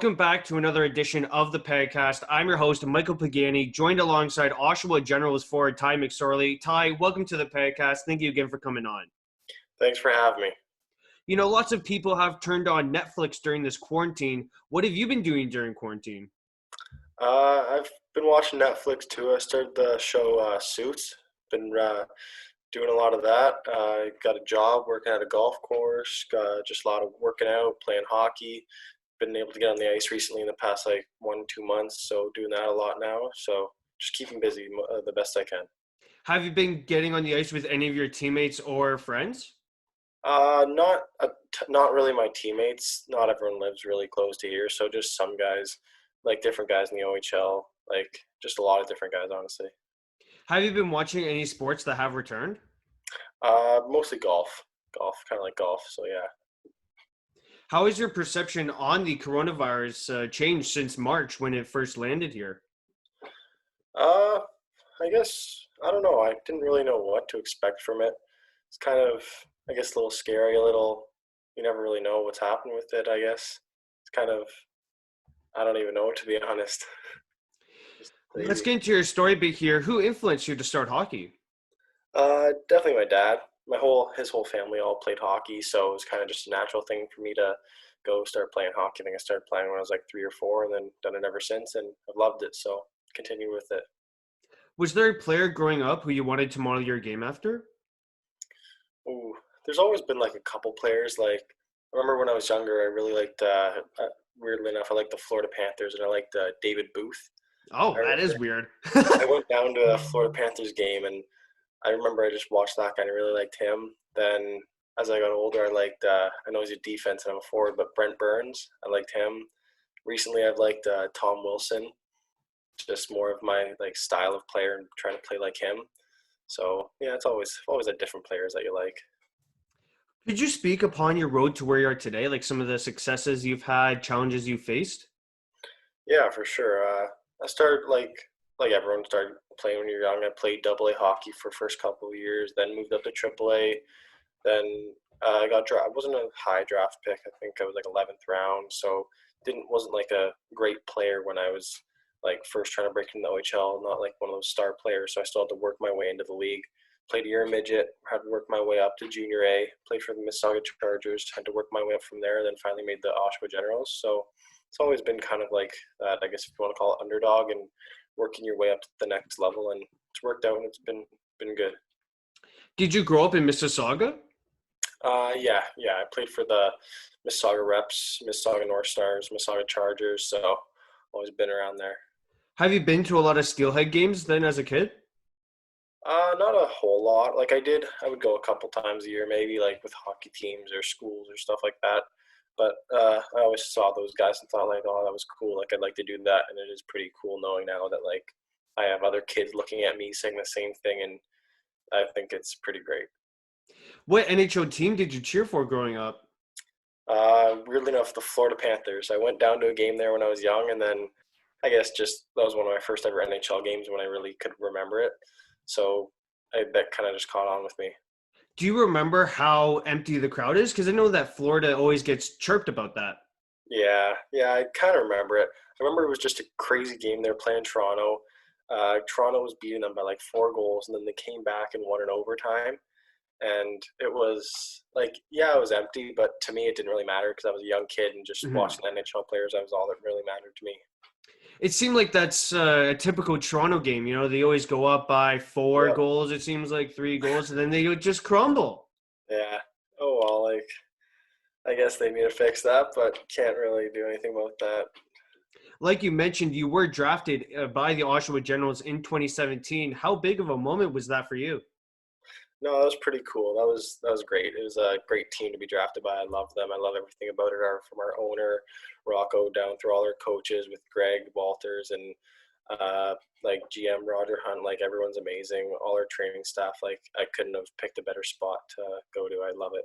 Welcome back to another edition of the Pagcast. I'm your host, Michael Pagani, joined alongside Oshawa Generals forward Tye McSorley. Tye, welcome to the Pagcast. Thank you again for coming on. Thanks for having me. You know, lots of people have turned on Netflix during this quarantine. What have you been doing during quarantine? I've been watching Netflix too. I started the show Suits. Been doing a lot of that. Got a job working at a golf course. Got just a lot of working out, playing hockey. Been able to get on the ice recently in the past 1-2 months, so doing that a lot now. So just keeping busy the best I can. Have you been getting on the ice with any of your teammates or friends? Not really my teammates. Not everyone lives really close to here, so just some guys, like different guys in the OHL, like just a lot of different guys, honestly. Have you been watching any sports that have returned? Mostly golf. Kind of like golf. So yeah. How has your perception on the coronavirus changed since March when it first landed here? Uh, I guess I don't know. I didn't really know what to expect from it. It's kind of, I guess, a little scary. You never really know what's happening with it. I guess it's kind of, I don't even know, to be honest. Let's get into your story bit here. Who influenced you to start hockey? Definitely my dad. His whole family all played hockey, so it was kind of just a natural thing for me to go start playing hockey. I think I started playing when I was 3 or 4, and then done it ever since, and I've loved it. So continue with it. Was there a player growing up who you wanted to model your game after? Ooh, there's always been a couple players. I remember when I was younger, I really liked. Weirdly enough, I liked the Florida Panthers, and I liked David Booth. Oh, that is weird. I went down to a Florida Panthers game, and I remember I just watched that guy and I really liked him. Then as I got older, I liked, I know he's a defense and I'm a forward, but Brent Burns, I liked him. Recently, I've liked Tom Wilson, just more of my style of player and trying to play like him. So yeah, it's always had different players that you like. Could you speak upon your road to where you are today, like some of the successes you've had, challenges you've faced? Yeah, for sure. I started like everyone started playing when you're young. I played AA hockey for the first couple of years, then moved up to AAA. Then I got drafted. I wasn't a high draft pick. I think I was 11th round, so wasn't a great player when I was first trying to break into the OHL. Not one of those star players, so I still had to work my way into the league. Played a year in midget, had to work my way up to junior A. Played for the Mississauga Chargers, had to work my way up from there. Then finally made the Oshawa Generals. So it's always been kind of like that, I guess, if you want to call it underdog, and working your way up to the next level, and it's worked out and it's been good. Did you grow up in Mississauga? Yeah. I played for the Mississauga Reps, Mississauga North Stars, Mississauga Chargers, so always been around there. Have you been to a lot of Steelhead games then as a kid? Not a whole lot. I would go a couple times a year, maybe with hockey teams or schools or stuff like that. But I always saw those guys and thought oh, that was cool. I'd like to do that, and it is pretty cool knowing now that I have other kids looking at me saying the same thing, and I think it's pretty great. What NHL team did you cheer for growing up? Weirdly enough, the Florida Panthers. I went down to a game there when I was young, and then I guess just that was one of my first ever NHL games when I really could remember it. So that kind of just caught on with me. Do you remember how empty the crowd is? Because I know that Florida always gets chirped about that. Yeah, I kind of remember it. I remember it was just a crazy game. They were playing Toronto. Toronto was beating them by 4 goals, and then they came back and won in overtime. And it was it was empty, but to me it didn't really matter because I was a young kid and just watching the NHL players, that was all that really mattered to me. It seemed like that's a typical Toronto game. You know, they always go up by 4 goals. It seems like 3 goals, and then they would just crumble. Yeah. Oh, well, I guess they need to fix that, but can't really do anything about that. Like you mentioned, you were drafted by the Oshawa Generals in 2017. How big of a moment was that for you? No, that was pretty cool. That was great. It was a great team to be drafted by. I love them. I love everything about it. From our owner, Rocco, down through all our coaches with Greg Walters and GM Roger Hunt. Everyone's amazing. All our training staff. I couldn't have picked a better spot to go to. I love it.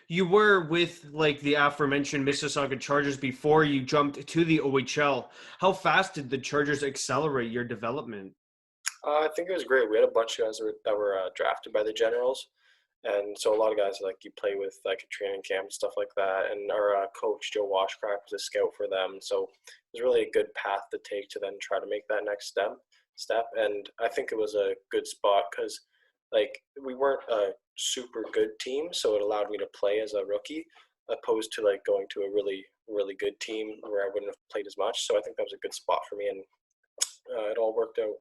You were with the aforementioned Mississauga Chargers before you jumped to the OHL. How fast did the Chargers accelerate your development? I think it was great. We had a bunch of guys that were drafted by the Generals, And so a lot of guys like you play with like a training camp and stuff like that. And our coach Joe Washcraft was a scout for them, so it was really a good path to take to then try to make that next step. And I think it was a good spot because like we weren't a super good team, so it allowed me to play as a rookie opposed to like going to a really good team where I wouldn't have played as much. So I think that was a good spot for me, and it all worked out.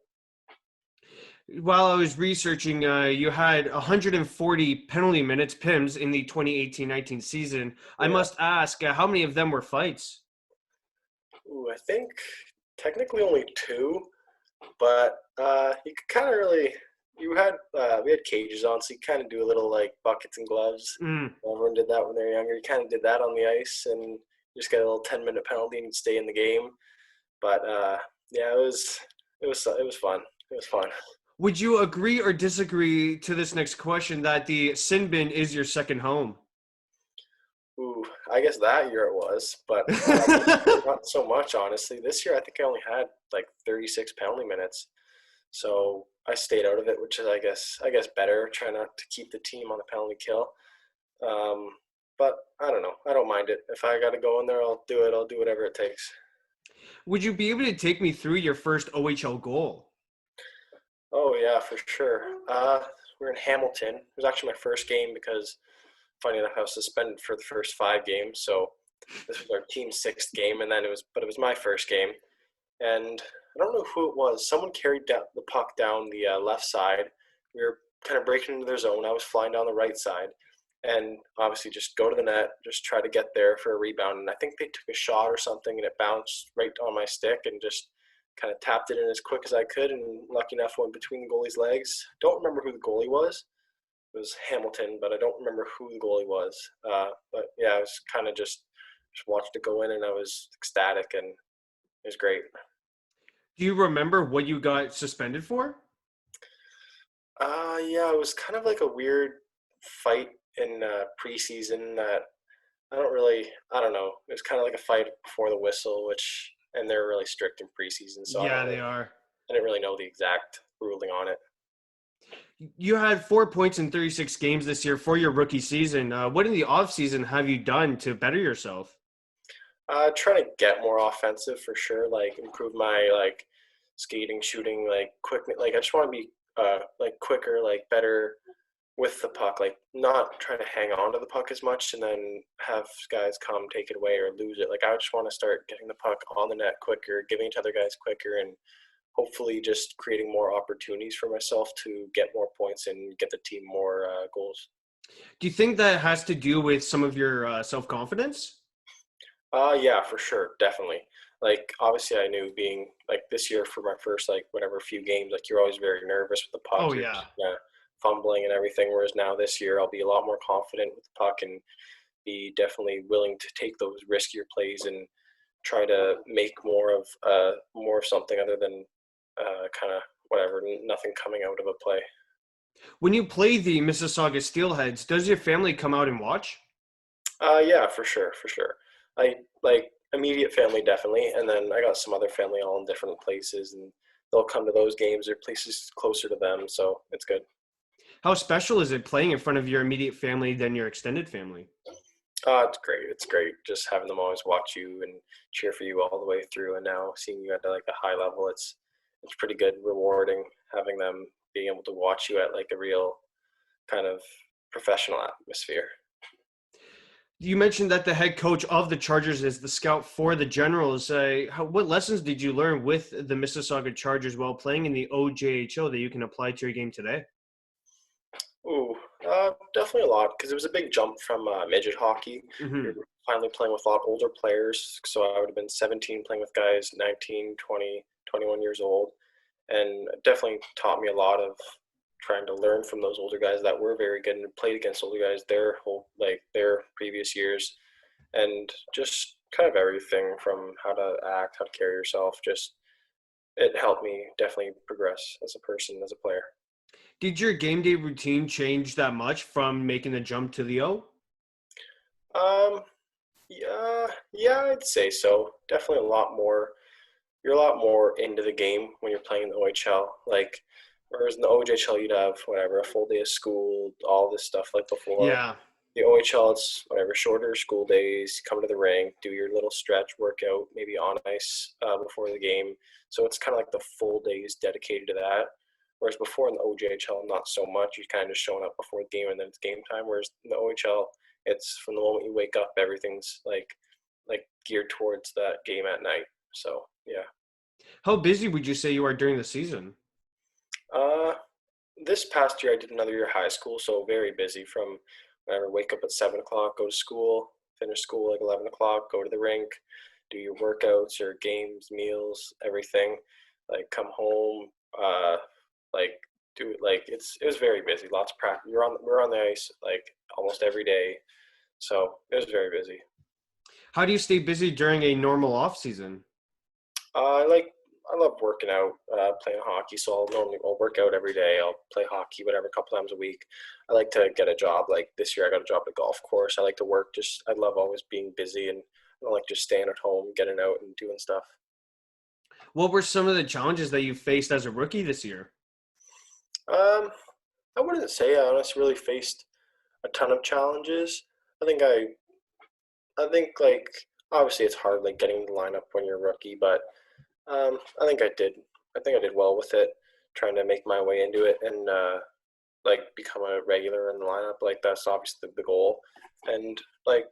While I was researching, you had 140 penalty minutes, PIMs, in the 2018-19 season. I Yeah. must ask, how many of them were fights? Ooh, I think technically only two, but you could kind of really you had we had cages on, so you kind of do a little like buckets and gloves. Mm. Everyone did that when they were younger. You kind of did that on the ice, and you just get a little 10-minute penalty and you'd stay in the game. But yeah, it was fun. It was fun. Would you agree or disagree to this next question that the sin bin is your second home? Ooh, I guess that year it was, but not so much honestly. This year I think I only had like 36 penalty minutes. So I stayed out of it, which is I guess better. Try not to keep the team on the penalty kill. Um, but I don't know. I don't mind it. If I got to go in there, I'll do it. I'll do whatever it takes. Would you be able to take me through your first OHL goal? Oh yeah, for sure. We're in Hamilton. It was actually my first game because, funny enough, I was suspended for the first 5 games. So this was our team's sixth game, and then it was my first game. And I don't know who it was. Someone carried the puck down the left side. We were kind of breaking into their zone. I was flying down the right side, and obviously just go to the net, just try to get there for a rebound. And I think they took a shot or something, and it bounced right on my stick, and just kind of tapped it in as quick as I could. And lucky enough, went between the goalie's legs. Don't remember who the goalie was. It was Hamilton, but I don't remember who the goalie was. But yeah, I was kind of just watched it go in, and I was ecstatic, and it was great. Do you remember what you got suspended for? Yeah, it was kind of like a weird fight in preseason that I don't know. It was kind of like a fight before the whistle, and they're really strict in preseason, so Yeah, they are. I didn't really know the exact ruling on it. You had 4 points in 36 games this year for your rookie season. What in the offseason have you done to better yourself? Trying to get more offensive for sure, like improve my like skating, shooting, like quick. Like I just want to be like quicker, like better with the puck, like not trying to hang on to the puck as much and then have guys come take it away or lose it. Like I just want to start getting the puck on the net quicker, giving it to other guys quicker, and hopefully just creating more opportunities for myself to get more points and get the team more goals. Do you think that has to do with some of your self-confidence? Yeah, for sure, definitely. Like obviously, I knew being like this year for my first like whatever few games, like you're always very nervous with the puck. Oh, You're yeah. just, fumbling and everything. Whereas now this year, I'll be a lot more confident with the puck and be definitely willing to take those riskier plays and try to make more of something other than kind of whatever, nothing coming out of a play. When you play the Mississauga Steelheads, does your family come out and watch? Yeah, for sure, for sure. I like immediate family definitely, and then I got some other family all in different places, and they'll come to those games or places closer to them, so it's good. How special is it playing in front of your immediate family than your extended family? It's great. It's great just having them always watch you and cheer for you all the way through, and now seeing you at like a high level, it's pretty good, rewarding having them being able to watch you at like a real kind of professional atmosphere. You mentioned that the head coach of the Chargers is the scout for the Generals. What lessons did you learn with the Mississauga Chargers while playing in the OJHL that you can apply to your game today? Ooh, definitely a lot because it was a big jump from midget hockey. Hmm. You're finally playing with a lot older players. So I would have been 17 playing with guys 19, 20, 21 years old. And it definitely taught me a lot of trying to learn from those older guys that were very good and played against older guys their previous years. And just kind of everything from how to act, how to carry yourself. Just it helped me definitely progress as a person, as a player. Did your game day routine change that much from making the jump to the O? Um, yeah, I'd say so. Definitely a lot more. You're a lot more into the game when you're playing in the OHL. Like, Whereas in the OJHL, you'd have whatever, a full day of school, all this stuff like before. Yeah. The OHL, it's whatever, shorter school days, come to the rink, do your little stretch workout, maybe on ice before the game. So it's kind of like the full days dedicated to that. Whereas before in the OJHL, not so much. You're kind of just showing up before the game and then it's game time. Whereas in the OHL, it's from the moment you wake up, everything's like geared towards that game at night. So yeah. How busy would you say you are during the season? Uh, this past year I did another year of high school, so very busy from whenever wake up at 7 o'clock, go to school, finish school like 11 o'clock, go to the rink, do your workouts, your games, meals, everything. Like come home, like do like it was very busy. Lots of practice. We're on the ice like almost every day, so it was very busy. How do you stay busy during a normal off season? Uh, I like I love working out, playing hockey. So I'll work out every day. I'll play hockey, whatever, a couple times a week. I like to get a job. Like this year, I got a job at a golf course. I like to work. I love always being busy, and I don't like just staying at home, getting out and doing stuff. What were some of the challenges that you faced as a rookie this year? Um, I wouldn't say I honestly really faced a ton of challenges. I think I think like obviously it's hard like getting the lineup when you're a rookie, but I think I did. I think I did well with it, trying to make my way into it and like become a regular in the lineup. Like that's obviously the goal, and like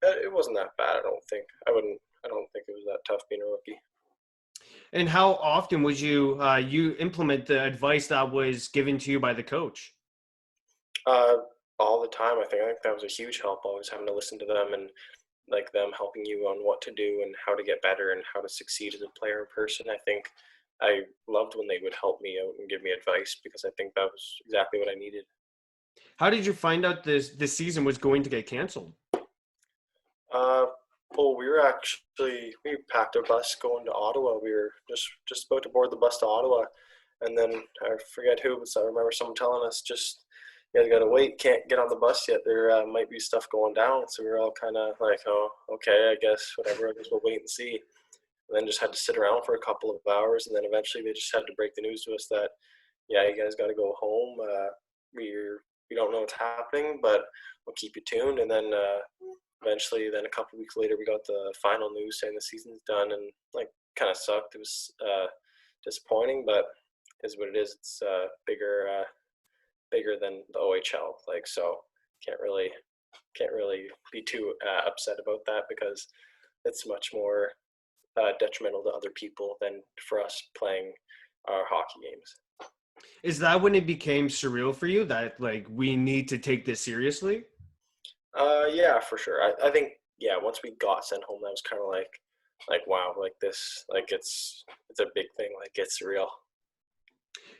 it wasn't that bad. I don't think. I wouldn't. I don't think it was that tough being a rookie. And how often would you implement the advice that was given to you by the coach? Uh, all the time. I think that was a huge help. Always having to listen to them and like them helping you on what to do and how to get better and how to succeed as a player in person. I think I loved when they would help me out and give me advice because I think that was exactly what I needed. How did you find out this season was going to get canceled? Uh, well, we packed a bus going to Ottawa. We were just about to board the bus to Ottawa, and then I forget who, but I remember someone telling us just you guys gotta wait, can't get on the bus yet. There might be stuff going down. So we were all kind of like, oh, okay, I guess whatever. I guess we'll wait and see. And then just had to sit around for a couple of hours, and then eventually they just had to break the news to us that yeah, you guys got to go home. We don't know what's happening, but we'll keep you tuned. And then eventually, then a couple weeks later, we got the final news saying the season's done, and like kind of sucked. It was disappointing, but is what it is. It's bigger than the OHL. Like so, can't really be too upset about that because it's much more detrimental to other people than for us playing our hockey games. Is that when it became surreal for you that like we need to take this seriously? Yeah, for sure. I think yeah. Once we got sent home, that was kind of like wow, like this, like it's a big thing. Like it's real.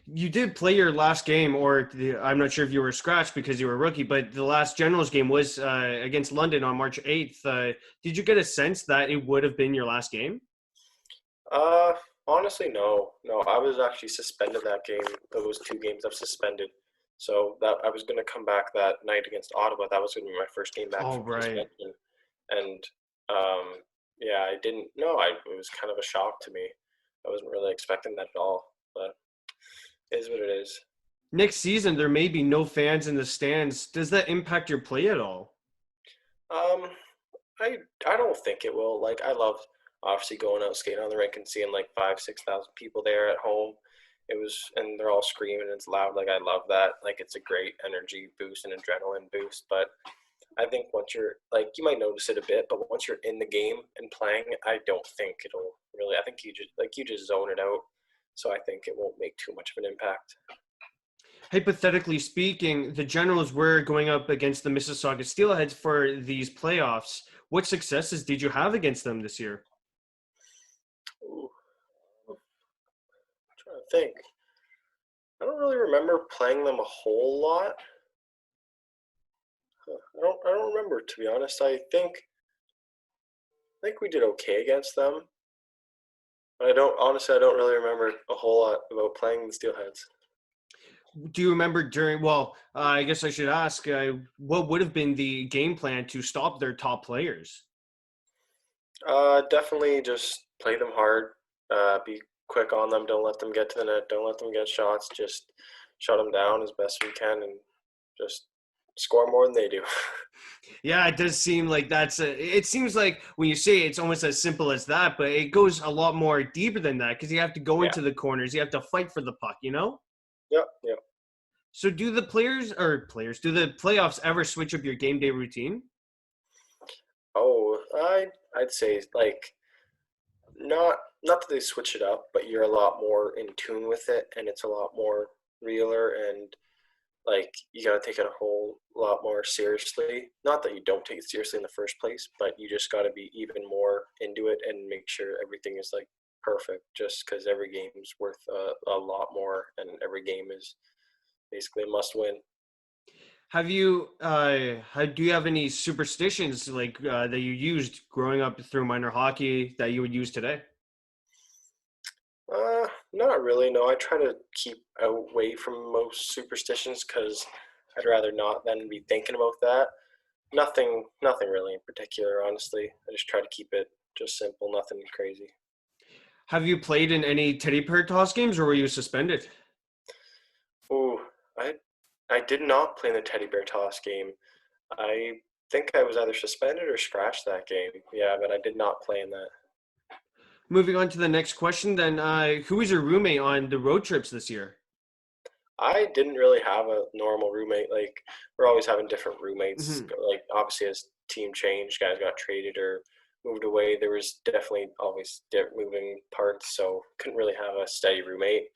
You did play your last game, I'm not sure if you were scratched because you were a rookie, but the last Generals game was against London on March 8th. Did you get a sense that it would have been your last game? Uh, Honestly, no, no. I was actually suspended that game. Those two games I've suspended. So that I was going to come back that night against Ottawa. That was going to be my first game back Oh, from right. suspension, and yeah, I didn't know. It was kind of a shock to me. I wasn't really expecting that at all, but it is what it is. Next season, there may be no fans in the stands. Does that impact your play at all? Um, I don't think it will. Like I love obviously going out skating on the rink and seeing like 5,000 6,000 people there at home. It was and they're all screaming and it's loud. Like I love that. Like it's a great energy boost and adrenaline boost. But I think once you're like you might notice it a bit, but once you're in the game and playing, I don't think it'll really. I think you just zone it out. So I think it won't make too much of an impact. Hypothetically speaking, the Generals were going up against the Mississauga Steelheads for these playoffs. What successes did you have against them this year? Ooh, I'm trying to think. I don't really remember playing them a whole lot. I don't remember to be honest. I think we did okay against them. But I don't really remember a whole lot about playing the Steelheads. Do you remember I guess I should ask, what would have been the game plan to stop their top players? Definitely just play them hard, be quick on them. Don't let them get to the net. Don't let them get shots. Just shut them down as best we can and just score more than they do. Yeah, it does seem like it seems like when you say it, it's almost as simple as that, but it goes a lot more deeper than that because you have to go Yeah. into the corners, you have to fight for the puck, you know? Yep. Yep. So do the do the playoffs ever switch up your game day routine? Oh, I'd say like not that they switch it up, but you're a lot more in tune with it, and it's a lot more realer, and like you got to take it a whole lot more seriously. Not that you don't take it seriously in the first place, but you just got to be even more into it and make sure everything is like perfect. Just because every game is worth a lot more, and every game is basically a must win. Have you do you have any superstitions like that you used growing up through minor hockey that you would use today? Not really. No, I try to keep away from most superstitions because I'd rather not than be thinking about that. Nothing really in particular, honestly. I just try to keep it just simple, nothing crazy. Have you played in any teddy bear toss games or were you suspended? Ooh, I I did not play in the teddy bear toss game. I think I was either suspended or scratched that game. Yeah, but I did not play in that. Moving on to the next question, then, who was your roommate on the road trips this year? I didn't really have a normal roommate. Like we're always having different roommates. Hmm. Like obviously as team changed, guys got traded or moved away. There was definitely always moving parts, so couldn't really have a steady roommate.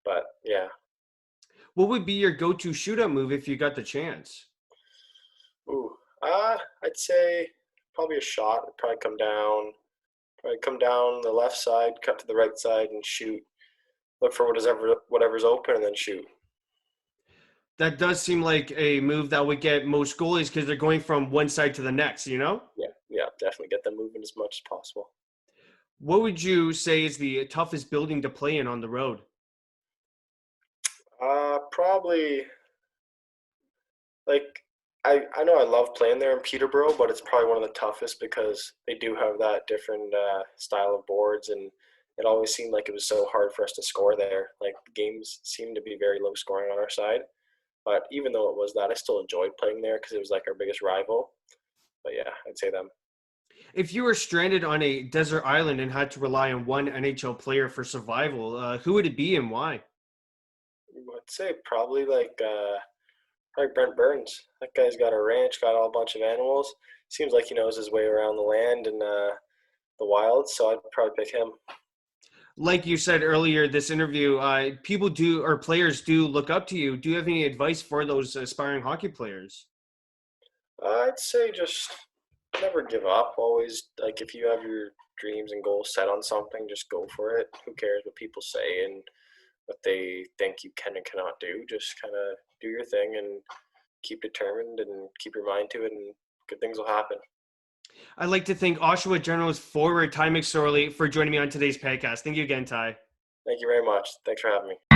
But yeah, What would be your go-to shootout move if you got the chance? ooh, I'd say probably a shot. Would probably come down the left side, cut to the right side, and shoot. Look for whatever's open, and then shoot. That does seem like a move that would get most goalies because they're going from one side to the next, you know? Yeah, yeah, definitely get them moving as much as possible. What would you say is the toughest building to play in on the road? Probably like I know I love playing there in Peterborough, but it's probably one of the toughest because they do have that different style of boards, and it always seemed like it was so hard for us to score there. Like the games seemed to be very low scoring on our side, but even though it was that, I still enjoyed playing there because it was like our biggest rival. But yeah, I'd say them. If you were stranded on a desert island and had to rely on one NHL player for survival, who would it be and why? I'd say probably Brent Burns. That guy's got a ranch, got a bunch of animals. Seems like he knows his way around the land and the wild, so I'd probably pick him. Like you said earlier, this interview, people do or players do look up to you. Do you have any advice for those aspiring hockey players? I'd say just never give up. Always, like, if you have your dreams and goals set on something, just go for it. Who cares what people say and what they think you can and cannot do? Just kind of do your thing and keep determined and keep your mind to it, and good things will happen. I'd like to thank Oshawa Generals forward Tye McSorley for joining me on today's podcast. Thank you again, Ty. Thank you very much. Thanks for having me.